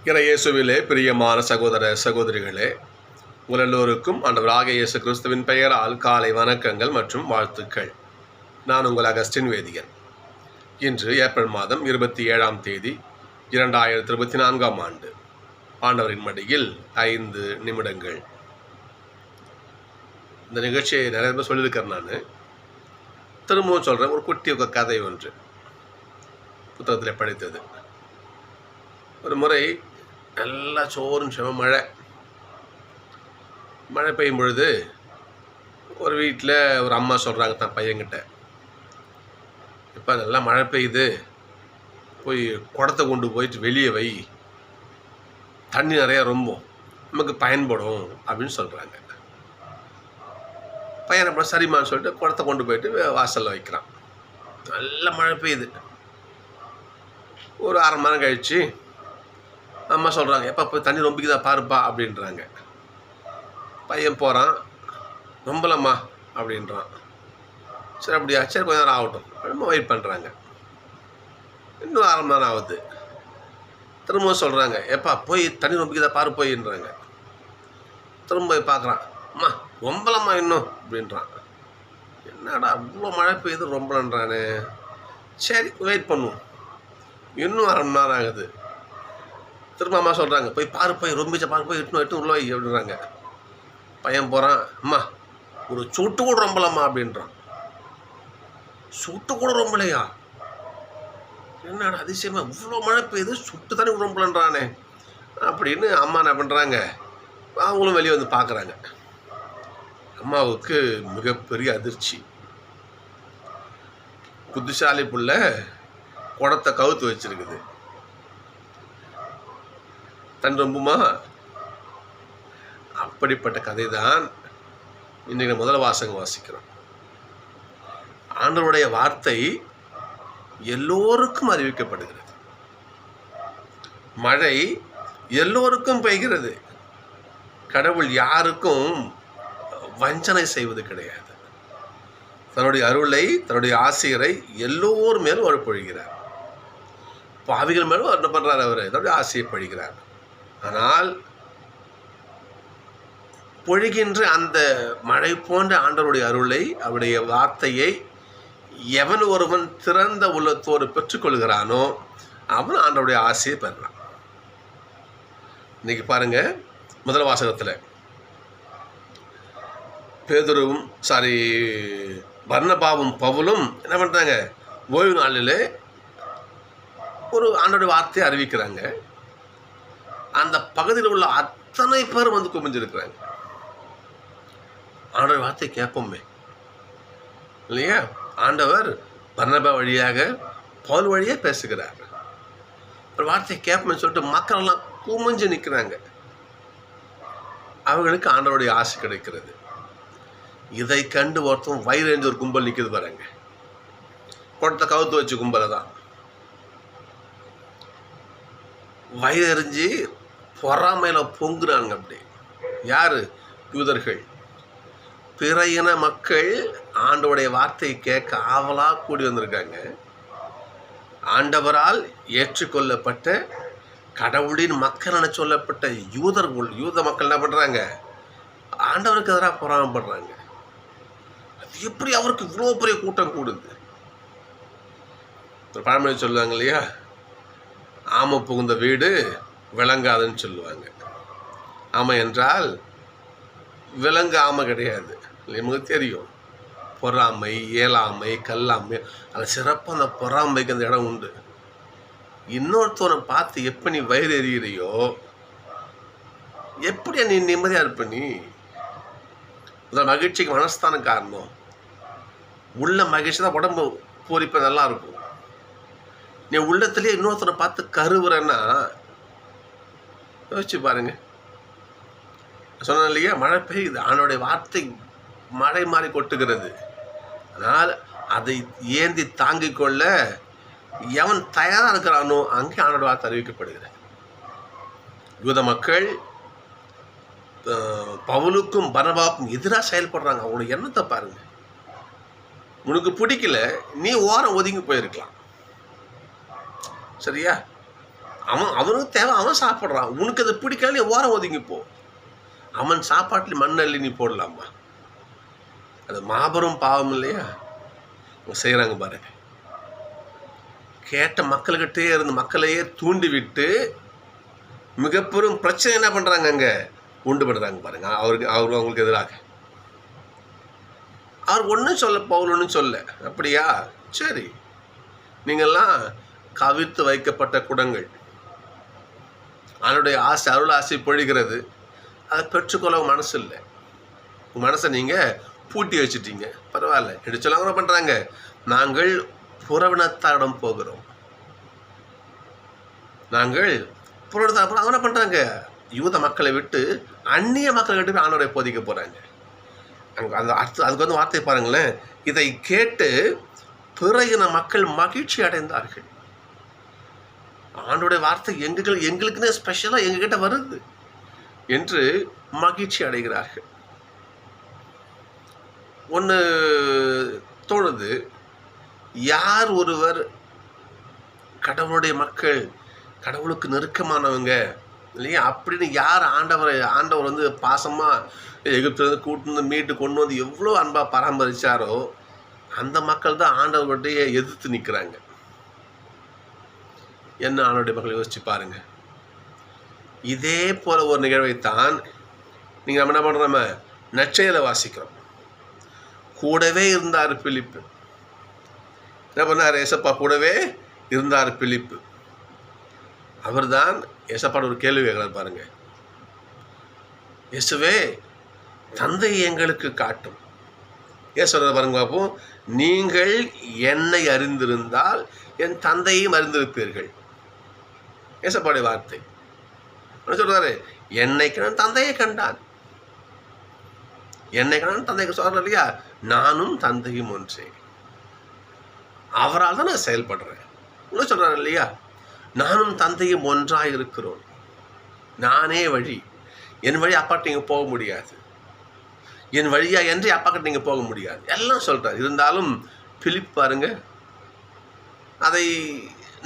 இயேசுவிலே பிரியமான சகோதர சகோதரிகளே, உங்கள் எல்லோருக்கும் ஆண்டவராகிய இயேசு கிறிஸ்துவின் பெயரால் காலை வணக்கங்கள் மற்றும் வாழ்த்துக்கள். நான் உங்கள் அகஸ்டின் வேதியன். இன்று ஏப்ரல் மாதம் 27ஆம் தேதி 2024ஆம் ஆண்டு. ஆண்டவரின் மடியில் 5 நிமிடங்கள். இந்த நிகழ்ச்சியை நிறைய பேர் சொல்லியிருக்கிறேன். நான் திரும்பவும் சொல்கிறேன். ஒரு குட்டி கதை ஒன்று புத்தகத்தில் படித்தது. ஒரு முறை நல்லா சோறுன்னு மழை பெய்யும் பொழுது ஒரு வீட்டில் ஒரு அம்மா சொல்கிறாங்க தான் பையன்கிட்ட, இப்போ நல்லா மழை பெய்யுது, போய் குடத்தை கொண்டு போயிட்டு வெளியே வை, தண்ணி நிறையா ரொம்ப நமக்கு பயன்படும் அப்படின்னு சொல்கிறாங்க. பையன் அப்புறம் சரிம்மான்னு சொல்லிட்டு குடத்தை கொண்டு போயிட்டு வாசலில் வைக்கிறான். நல்ல மழை பெய்யுது. ஒரு 1/2 மணி நேரம் கழித்து அம்மா சொல்கிறாங்க, எப்போ போய் தண்ணி ரொம்பிக்குதா பாருப்பா அப்படின்றாங்க. பையன் போகிறான், ரொம்பலம்மா அப்படின்றான். சரி அப்படியா, சரி கொஞ்ச நேரம் ஆகட்டும் ரொம்ப வெயிட் பண்ணுறாங்க. இன்னும் 1/2 மணி நேரம் ஆகுது. திரும்பவும் சொல்கிறாங்க, எப்பா போய் தண்ணி ரொம்பிக்குதா பாரு போயின்றாங்க. திரும்ப போய் பார்க்குறான், அம்மா ரொம்பலம்மா இன்னும் அப்படின்றான். என்னடா அவ்வளோ மழை பெய்யுது ரொம்பலன்றானே, சரி வெயிட் பண்ணுவோம். இன்னும் 1/2 மணி நேரம் ஆகுது. திரும்ப அம்மா சொல்கிறாங்க, போய் பாரு போய் ரொம்பிச்ச பாரு போய் எட்டு உள்ள வை அப்படின்றாங்க. பையன் போகிறான், அம்மா ஒரு சுட்டு கூட ரொம்பலம்மா அப்படின்றான். சுட்டு கூட ரொம்பலையா, என்னடா அதிசயமா இவ்வளோ மழை பெய்யுது சுட்டு தானே ரொம்பலன்றானே அப்படின்னு அம்மா என்ன பண்ணுறாங்க, அவங்களும் வெளியே வந்து பார்க்குறாங்க. அம்மாவுக்கு மிகப்பெரிய அதிர்ச்சி. புத்திசாலி புள்ள குடத்தை கவுத்து வச்சிருக்குது, தன் ரொம்புமா? அப்படிப்பட்ட கதை தான் இன்றைக்கு முதல் வாசகம் வாசிக்கிறோம். ஆண்டவருடைய வார்த்தை எல்லோருக்கும் அறிவிக்கப்படுகிறது. மழை எல்லோருக்கும் பெய்கிறது. கடவுள் யாருக்கும் வஞ்சனை செய்வது கிடையாது. தன்னுடைய அருளை, தன்னுடைய ஆசிரியரை எல்லோர் மேலும் அவர் பொழிகிறார். பாவிகள் மேலும் என்ன பண்ணுறார், அவர் தன்னுடைய ஆசையை பொழிகிறார். ஆனால் பொழிகின்ற அந்த மழை போன்ற ஆண்டவருடைய அருளை, அவருடைய வார்த்தையை எவன் ஒருவன் திறந்த உள்ளத்தோடு பெற்றுக்கொள்கிறானோ அவன் ஆண்டவருடைய ஆசையை பெறுறான். இன்னைக்கு பாருங்க, முதல் வாசகத்தில் பேதுருவும் பர்னபாவும் பவுலும் என்ன பண்ணுறாங்க, ஓய்வு நாளில் ஒரு ஆண்டோடைய வார்த்தையை அறிவிக்கிறாங்க. அந்த பகுதியில் உள்ள அத்தனை பேர் வந்து குமிஞ்சிருக்கிறாங்க. ஆண்டவர் வார்த்தை கேட்போமே இல்லையா? ஆண்டவர் பர்னபா வழியாக பவுல் வழியாக பேசுகிறார். ஒரு வார்த்தை கேட்போம்னு சொல்லிட்டு மக்கள் எல்லாம் குமிஞ்சு நிற்கிறாங்க. அவங்களுக்கு ஆண்டவருடைய ஆசை கிடைக்கிறது. இதை கண்டு ஒருத்தன் வயிறு ஒரு கும்பல் நிற்குது பாருங்க. குடத்தை கவுத்து வச்சு கும்பலை தான் வயிறு எறிஞ்சு பொறாமையில் பொங்குறாங்க. அப்படி யார்? யூதர்கள். பிற இன மக்கள் ஆண்டவருடைய வார்த்தையை கேட்க ஆவலாக கூடி வந்திருக்காங்க. ஆண்டவரால் ஏற்றுக்கொள்ளப்பட்ட கடவுளின் மக்கள் என சொல்லப்பட்ட யூத மக்கள் என்ன பண்ணுறாங்க, ஆண்டவருக்கு எதிராக பொறாமப்படுறாங்க. அது எப்படி அவருக்கு இவ்வளோ பெரிய கூட்டம் கூடுது? ஒரு பழமொழி சொல்லுவாங்க இல்லையா, ஆமை புகுந்த வீடு விளங்காதுன்னு சொல்லுவாங்க. ஆமை என்றால் விலங்கு ஆமை கிடையாது. நமக்கு தெரியும், பொறாமை, ஏழாமை, கல்லாமை. அது சிறப்பாக அந்த பொறாமைக்கு அந்த இடம் உண்டு. இன்னொருத்தவனை பார்த்து எப்போ நீ வயிறு எறிகிறியோ, எப்படியா நீ நிம்மதியாக இருப்ப? நீ அந்த மகிழ்ச்சிக்கு மனஸ்தான காரணம். உள்ள மகிழ்ச்சி தான் உடம்பு பூரிப்ப நல்லா இருக்கும். நீ உள்ளத்துலேயே இன்னொருத்தனை பார்த்து கருவுறன்னா யோசிச்சு பாருங்க. சொன்ன இல்லையா, மழை பெய்யுது, ஆண்டவருடைய வார்த்தை மழை மாறி கொட்டுகிறது. ஆனால் அதை ஏந்தி தாங்கிக் கொள்ள எவன் தயாராக இருக்கிறானோ அங்கே ஆண்டவருடைய வார்த்தை அறிவிக்கப்படுகிறது. யூத மக்கள் பவுலுக்கும் பர்னபாவுக்கும் எதிராக செயல்படுறாங்க. அவங்களுடைய எண்ணத்தை பாருங்க. உனக்கு பிடிக்கல, நீ ஓரம் ஒதுங்கி போயிருக்கலாம், சரியா? அவனுக்கு தேவை, அவன் சாப்பிட்றான். உனக்கு அது பிடிக்கல, நீ ஓரம் ஒதுங்கிப்போ. அவன் சாப்பாட்டில் மண்ணள்ளி நீ போடலாமா? அது மாபெரும் பாவம் இல்லையா? செய்கிறாங்க பாருங்க. கேட்ட மக்கள்கிட்டே இருந்து மக்களையே தூண்டி விட்டு மிகப்பெரும் பிரச்சனை என்ன பண்ணுறாங்க, அங்கே உண்டு பண்ணுறாங்க பாருங்க. அவங்களுக்கு எதிராக அவர் ஒன்றும் சொல்ல, பவுல் ஒன்றும் சொல்ல. அப்படியா, சரி, நீங்கள்லாம் கவிழ்த்து வைக்கப்பட்ட குடங்கள், அவனுடைய ஆசை, அருள் ஆசை பொழிகிறது, அதை பெற்றுக்கொள்ள மனசு இல்லை. உங்கள் மனசை நீங்கள் பூட்டி வச்சுட்டீங்க. பரவாயில்ல, எடுத்து சொல்ல பண்ணுறாங்க, நாங்கள் புறவினத்தாரிடம் போகிறோம். நாங்கள் புறவினத்தார் அவனை பண்ணுறாங்க, யூத மக்களை விட்டு அந்நிய மக்களை விட்டு போய் ஆண்டவரை போதிக்க போகிறாங்க. அங்கே அந்த அதுக்கு வந்து வார்த்தை பாருங்களேன். இதை கேட்டு பிற இன மக்கள் மகிழ்ச்சி அடைந்தார்கள். ஆண்டோடைய வார்த்தை எங்களுக்குன்னு ஸ்பெஷலாக எங்ககிட்ட வருது என்று மகிழ்ச்சி அடைகிறார்கள். ஒன்று தோணுது, யார் ஒருவர் கடவுளுடைய மக்கள், கடவுளுக்கு நெருக்கமானவங்க இல்லையா அப்படின்னு யார் ஆண்டவர் வந்து பாசமாக எகிப்திலிருந்து கூட்டு மீட்டு கொண்டு வந்து எவ்வளோ அன்பாக பராமரித்தாரோ அந்த மக்கள் தான் ஆண்டவர்கிட்டையே எதிர்த்து நிற்கிறாங்க. என்ன ஆண்டவருடைய மக்களை யோசிச்சு பாருங்க. இதே போல ஒரு நிகழ்வைத்தான் நீங்கள் நம்ம என்ன பண்ணுறோம், நம்ம நற்செய்தியில் வாசிக்கிறோம். கூடவே இருந்தார் பிலிப்பு. என்ன பண்ணார், ஏசப்பா கூடவே இருந்தார் பிலிப்பு. அவர் தான் ஏசப்பாடு ஒரு கேள்வி கேட்கிறார் பாருங்க. இயேசுவே, தந்தை எங்களுக்கு காட்டும். ஏன் சொல்றது பாருங்க பார்ப்போம். நீங்கள் என்னை அறிந்திருந்தால் என் தந்தையும் அறிந்திருப்பீர்கள். ஏசப்பாடைய வார்த்தை என்ன சொல்றாரு, என்னை கண்டான் தந்தையை கண்டான். என்னை கண்டான் தந்தைக்கு சொல்ற இல்லையா, நானும் தந்தையும் ஒன்றே, அவரால் தான் நான் செயல்படுறேன். என்ன சொல்றாரு இல்லையா, நானும் தந்தையும் ஒன்றாக இருக்கிறோம், நானே வழி, என் வழி அப்பாட்ட நீங்கள் போக முடியாது, என் வழியாக என்று அப்பாக்கிட்ட நீங்கள் போக முடியாது, எல்லாம் சொல்கிறார். இருந்தாலும் பிலிப் பாருங்க, அதை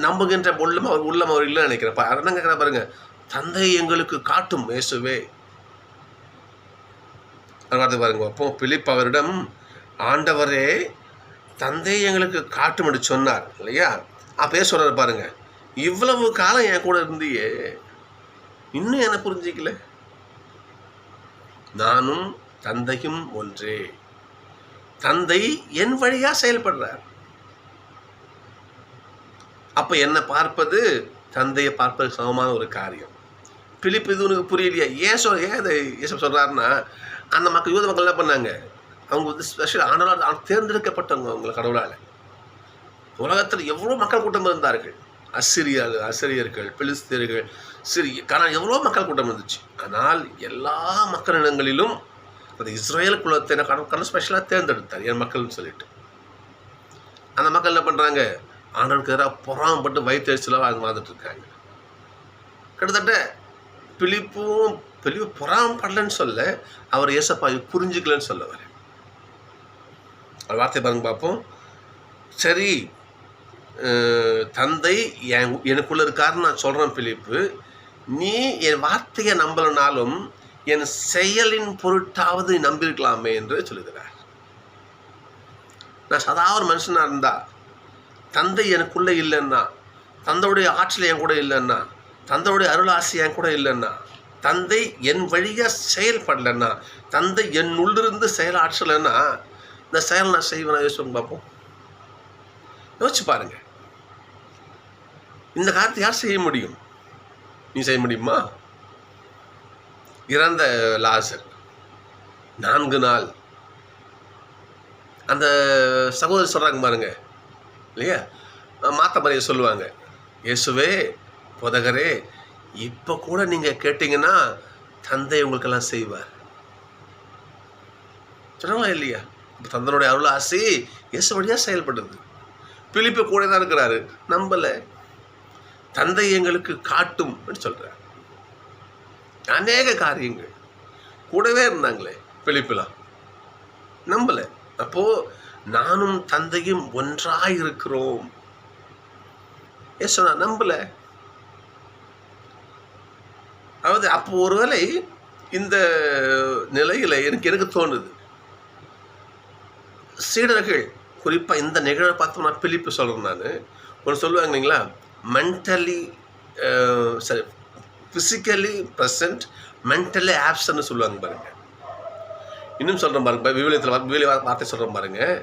நம்புகின்ற உள்ளம் அவர் இல்லைன்னு நினைக்கிறேன். என்ன கேட்குற பாருங்க, தந்தை எங்களுக்கு காட்டும் இயேசுவே. பார்த்து பாருங்க. அப்போ பிலிப் அவரிடம் ஆண்டவரே தந்தை எங்களுக்கு காட்டும் என்று சொன்னார் இல்லையா. அப்போ சொல்கிறார் பாருங்க, இவ்வளவு காலம் என் கூட இருந்தியே, இன்னும் என்ன புரிஞ்சிக்கல, நானும் தந்தையும் ஒன்றே, தந்தை என் வழியா செயல்படுறார். அப்ப என்ன பார்ப்பது தந்தையை பார்ப்பது சமமான ஒரு காரியம். பிலிப்பு இது உனக்கு புரியலையா? ஏன் இதை சொல்றாருன்னா, அந்த மக்கள் யூத மக்கள் என்ன பண்ணாங்க, அவங்க வந்து ஸ்பெஷல் ஆனால் தேர்ந்தெடுக்கப்பட்டவங்க அவங்கள கடவுளால். உலகத்தில் எவ்வளோ மக்கள் கூட்டம் இருந்தார்கள், அசிரியர்கள், பெலிஸ்தீர்கள், ஆனால் எவ்வளோ மக்கள் கூட்டம் இருந்துச்சு. ஆனால் எல்லா மக்கள் இனங்களிலும் அந்த இஸ்ரேல் குலத்தை கடவுள் ஸ்பெஷலாக தேர்ந்தெடுத்தார் என் மக்கள்னு சொல்லிட்டு. அந்த மக்கள் என்ன பண்ணுறாங்க, ஆண்டவருக்கு எதிராக பொறாமப்பட்டு வயிற்றுச்சலாக அவங்க வாழ்ந்துட்டு இருக்காங்க. கிட்டத்தட்ட பிலிப்பு பொறாமப்படலன்னு சொல்ல, அவர் ஏசப்பாவை புரிஞ்சுக்கலன்னு சொல்ல வர வார்த்தை பாருங்க பார்ப்போம். சரி, தந்தை எனக்குள்ள இருக்காருன்னு நான் சொல்கிறேன் பிலிப்பு, நீ என் வார்த்தையை நம்பலனாலும் என் செயலின் பொருட்டாவது நம்பியிருக்கலாமே என்று சொல்லுகிறார். நான் சாதாரண மனுஷனாக இருந்தா, தந்தை எனக்குள்ளே இல்லைன்னா, தந்தையுடைய ஆற்றல் என் கூட இல்லைன்னா, தந்தையுடைய அருள் ஆசை என் கூட இல்லைன்னா, தந்தை என் வழியாக செயல்படலைன்னா, தந்தை என் உள்ளிருந்து செயல் ஆற்றலைன்னா, இந்த செயல் நான் செய்வேன் யோசிச்சு பார்ப்போம். யோசிச்சு பாருங்க. இந்த காரியத்தை யார் செய்ய முடியும்? நீ செய்ய முடியுமா? இறந்த லாசர் 4 நாள் அந்த சகோதரி சொல்கிறாங்க பாருங்க இல்லையா, மாத்த மரியை சொல்லுவாங்க, இயேசுவே போதகரே, இப்போ கூட நீங்கள் கேட்டிங்கன்னா தந்தை உங்களுக்கெல்லாம் செய்வார். சொன்னாங்களா இல்லையா? இப்போ தந்தனுடைய அருள் ஆசி இயேசு வழியாக செயல்படுது. பிலிப்பு கூட தான் இருக்கிறாரு, நம்பலை. தந்தை எங்களுக்கு காட்டும் சொல்கிறார். அநேக காரியங்கள் கூடவே இருந்தாங்களே பிலிப்புலாம், நம்பலை. அப்போது நானும் தந்தையும் ஒன்றாக இருக்கிறோம் ஏசு நான் நம்பலை. அதாவது அப்போ ஒருவேளை இந்த நிலையில் எனக்கு தோணுது, சீடர்கள் குறிப்பாக இந்த நிகழ்வை பார்த்தோம்னா பிலிப்பு சொல்கிறேன் நான், ஒன்று சொல்லுவாங்க இல்லைங்களா, மென்டலி சரி ஃபிசிக்கலி ப்ரெசன்ட் மென்டலி ஆப்சன்ட்னு சொல்லுவாங்க பாருங்கள். இன்னும் சொல்கிறேன் பாருங்க, விவிலிய வார்த்தை சொல்கிறேன் பாருங்கள்,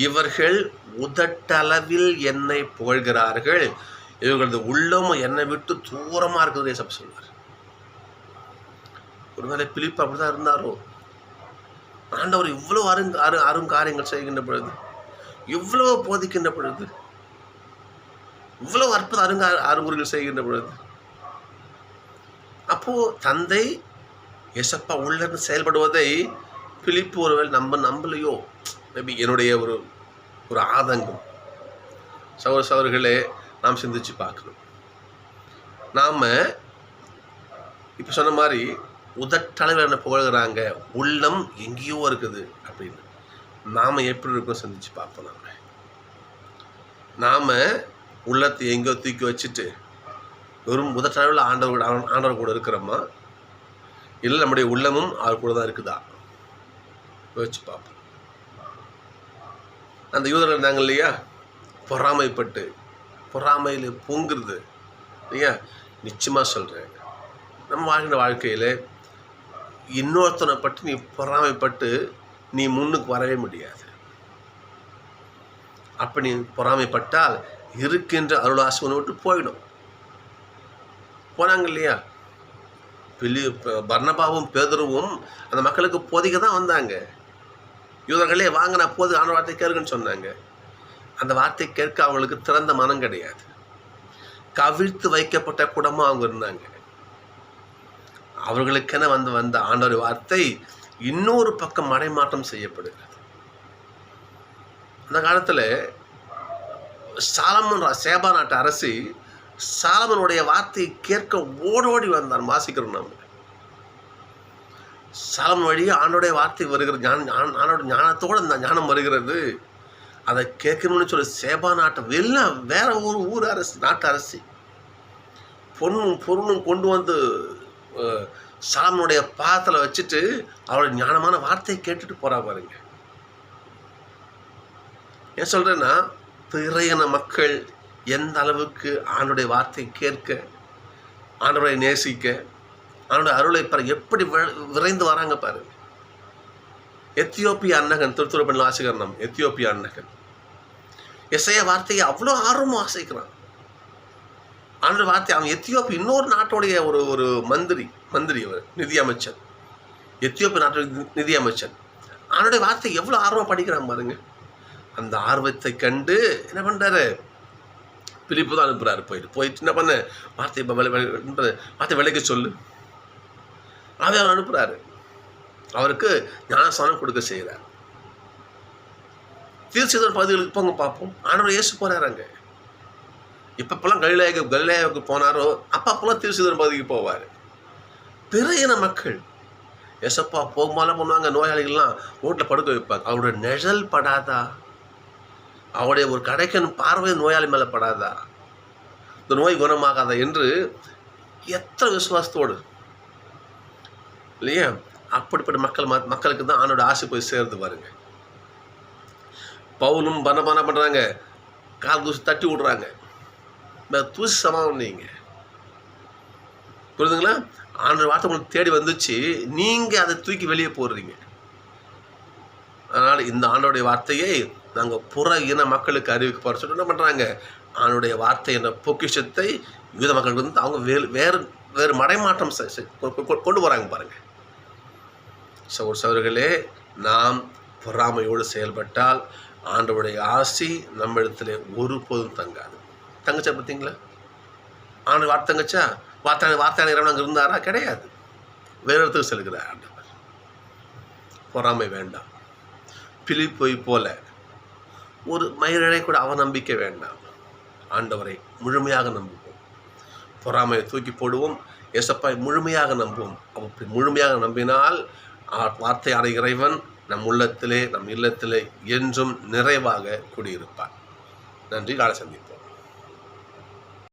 இவர்கள் உதட்டளவில் என்னை புகழ்கிறார்கள், இவர்களது உள்ளமும் என்னை விட்டு தூரமாக இருக்கிறது ஏசப்பா சொல்வார். ஒருவேளை பிலிப்பு அப்படி தான் இருந்தாரோ? ஆண்டவர் இவ்வளோ அருங்காரியங்கள் செய்கின்ற பொழுது, இவ்வளோ போதிக்கின்ற பொழுது, இவ்வளோ அற்புத அறிகுறிகள் செய்கின்ற பொழுது, அப்போது தந்தை ஏசப்பா உள்ளிருந்து செயல்படுவதை பிலிப்பு ஒருவேளை நம்பலையோ? மேபி என்னுடைய ஒரு ஆதங்கம். சகோதரர்களே, நாம் சிந்திச்சு பார்க்கணும். நாம் இப்போ சொன்ன மாதிரி உதட்டளவில் என்ன புகழ்கிறாங்க, உள்ளம் எங்கேயோ இருக்குது அப்படின்னு நாம் எப்படி இருக்கோம் சிந்திச்சு பார்ப்போம். நாம் உள்ளத்தை எங்கேயோ தூக்கி வச்சுட்டு வெறும் உதட்டளவில் ஆண்டவர் கூட இருக்கிறோமா, இல்லை நம்முடைய உள்ளமும் அவர் கூட தான் இருக்குதா? யோசிச்சு பார்ப்போம். அந்த யூதர்கள் இருந்தாங்க இல்லையா, பொறாமையில் பொங்குறது இல்லையா? நிச்சயமாக சொல்கிறேன், நம்ம வாழ்கிற வாழ்க்கையில் இன்னொருத்தனை பற்றி நீ பொறாமைப்பட்டு நீ முன்னுக்கு வரவே முடியாது. அப்போ நீ பொறாமைப்பட்டால் இருக்கின்ற அருளாசி ஒன்று விட்டு போயிடும். போனாங்க இல்லையா, பர்னபாவும் பேதுருவும் அந்த மக்களுக்கு போதிக்க தான் வந்தாங்க. யூதர்களே வாங்க, நான் போது ஆன வார்த்தை கேட்குன்னு சொன்னாங்க. அந்த வார்த்தை கேட்க அவங்களுக்கு திறந்த மனம் கிடையாது. கவிழ்த்து வைக்கப்பட்ட குடமாக அவங்க இருந்தாங்க. அவர்களுக்கென வந்த ஆண்டவர் வார்த்தை இன்னொரு பக்கம் மடைமாற்றம் செய்யப்படுகிறது. அந்த காலத்தில் சேபா நாட்டு அரசி சாலமனுடைய வார்த்தையை கேட்க ஓடோடி வந்தான். வாசிக்கிறோம் நம்ம, சாலமன் வழியே ஆண்டோடைய வார்த்தை வருகிறது, ஆண்டோட ஞானத்தோடு அந்த ஞானம் வருகிறது. அதை கேட்கணும்னு சொல்லி சேபா நாட்டை வேற ஊர் அரசி, நாட்டு அரசி பொருளும் கொண்டு வந்து சாலமனுடைய பாதத்தில் வச்சுட்டு அவருடைய ஞானமான வார்த்தையை கேட்டுட்டு போறா பாருங்க. ஏன் சொல்றேன்னா, திரையின மக்கள் எந்த அளவுக்கு ஆண்டோடைய வார்த்தையை கேட்க, ஆண்டவரை நேசிக்க, ஆண்டோட அருளை பாரு எப்படி விரைந்து வராங்க பாருங்க. எத்தியோப்பிய அன்னகன், திருத்துறைப்பள்ளி வாசிக்கிறோம் நம்ம, எத்தியோப்பிய அன்னகன் எஸ்ஐய வார்த்தையை அவ்வளோ ஆர்வமாக வாசிக்கிறான். ஆண்டோட வார்த்தை அவன் எத்தியோப்பிய இன்னொரு நாட்டுடைய ஒரு மந்திரி அவர் நிதியமைச்சர், எத்தியோப்பிய நாட்டுடைய நிதியமைச்சர் ஆண்டோடைய வார்த்தை எவ்வளோ ஆர்வம் படிக்கிறான் பாருங்க. அந்த ஆர்வத்தை கண்டு என்ன பண்ணுறாரு, பிலிப்பு தான் அனுப்புகிறாரு. போயிட்டு என்ன பண்ண, வார்த்தை விலைக்கு சொல்லு, அவர் அனுப்புகிறாரு. அவருக்கு ஞானஸ்தானம் கொடுக்க செய்கிறார். தீர்ச்சிதன் பகுதிகளுக்கு போங்க பார்ப்போம். ஆண்டவர் இயேசு போகிறாங்க. எப்பப்பெல்லாம் கலிலேயாவுக்கு போனாரோ அப்பப்பெல்லாம் தீர்ச்சிதன் பகுதிக்கு போவார். பிறையின மக்கள் ஏசப்பா போகும்போதெல்லாம் பண்ணுவாங்க, நோயாளிகள்லாம் ரோட்டில் படுக்க வைப்பாங்க. அவருடைய நிழல் படாதா, அவருடைய ஒரு கடைக்கன் பார்வை நோயாளி மேலே படாதா, இந்த நோய் குணமாகாதா என்று எத்தனை விசுவாசத்தோடு இல்லையா? அப்படிப்பட்ட மக்களுக்கு தான் ஆண்டோட ஆசை போய் சேர்ந்து பாருங்க. பவுலும் பணமான பண்ணுறாங்க, கால் தூசி தட்டி விடுறாங்க, தூசி சமாளம். நீங்கள் புரியுதுங்களா? ஆண்டோட வார்த்தை உங்களுக்கு தேடி வந்துச்சு, நீங்கள் அதை தூக்கி வெளியே போடுறீங்க. அதனால் இந்த ஆண்டோடைய வார்த்தையை நாங்கள் புற இன மக்களுக்கு அறிவிக்க போகிற சொல்லிட்டு என்ன பண்ணுறாங்க, ஆண்டோடைய வார்த்தை என்ற பொக்கிஷத்தை யூத மக்களுக்கு வந்து அவங்க வேறு மடைமாற்றம் கொண்டு போகிறாங்க பாருங்கள். சகோதரர்களே, நாம் பொறாமையோடு செயல்பட்டால் ஆண்டவருடைய ஆசி நம்ம இடத்துல ஒருபோதும் தங்கச்சா பார்த்தீங்களா? ஆண்டு வார்த்தை தங்கச்சா, வார்த்தையான இறைவன் அங்கே இருந்தாரா? கிடையாது. வேறு இடத்துக்கு செல்கிறார் ஆண்டவர். பொறாமை வேண்டாம். பிலிப்பை போல ஒரு மயிரிழை கூட அவநம்பிக்கை வேண்டாம். ஆண்டவரை முழுமையாக நம்புவோம். பொறாமையை தூக்கி போடுவோம். ஏசப்பாய் முழுமையாக நம்புவோம். அப்படி முழுமையாக நம்பினால் வார்த்தையான இறைவன் நம் உள்ளத்திலே, நம் இல்லத்திலே என்றும் நிறைவாக குடியிருப்பார். நன்றி. நாளை சந்திப்போம்.